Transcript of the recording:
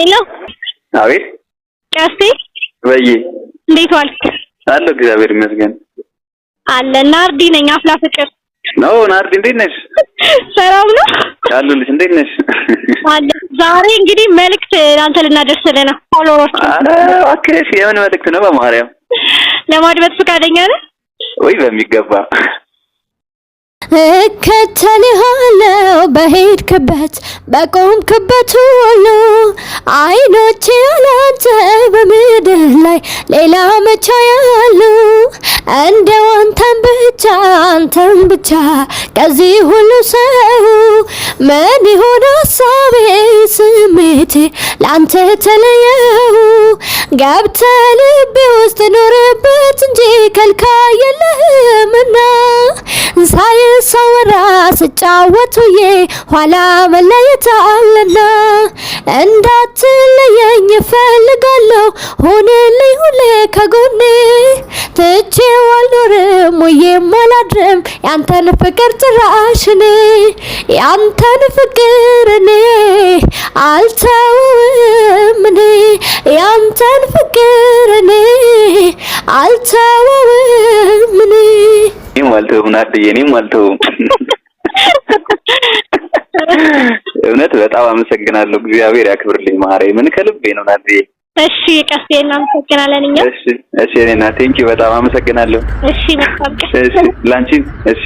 ሄሎ አቤት ቀስቴ ወይ እንዴት ዋልክ? አለሁ እግዚአብሔር ይመስገን። አለ ናርዲ ነኝ አፍላ ፍቅር ነው። ናርዲ እንዴት ነሽ? ሰላም ነው አለሁልሽ። እንዴት ነሽ? አለ ዛሬ እንግዲህ መልእክት አንተ ልናደርስልህ ነው። ፎሎወሮች አረ እባክሽ የምን መልእክት ነው? በማርያም ለማድመጥ ፈቃደኛ ነህ ወይ? በሚገባ እከተልሃለሁ በሄድክበት በቆምክበት ሁሉ አይኖቼ ያላንተ በምድር ላይ ሌላ መቼ ያሉ እንደው አንተን ብቻ ከዚህ ሁሉ ሰው ምን ይሆን ሀሳቤ ስሜቴ ላንተ ተለየው ገብተህ ልቤ ውስጥ ኖርበት እንጂ ከልካይ የለህምና ሳይሳወራ ስጫወቱዬ ኋላ መለየት አለና እንዳትለየኝ እፈልጋለሁ ሆነልኝ ሁሌ ከጎኔ ትቼው አልኖርም ውዬም አላድርም ያንተን ፍቅር ጭራሽ እኔ ያንተን ፍቅር እኔ አልተውም እኔ ያንተን ፍቅር እኔ አልተውም እኔ ይማልተው ናርዲዬ ይማልተው እውነት በጣም አመሰግናለሁ። እግዚአብሔር ያክብርልኝ ማርያም ምን ከልቤ ነው ናርዲዬ። እሺ ቀስቴ እናመሰግናለን እኛ። እሺ እኔና ቴንኪው በጣም አመሰግናለሁ። እሺ መልካም ቀን። እሺ ላንቺ እሺ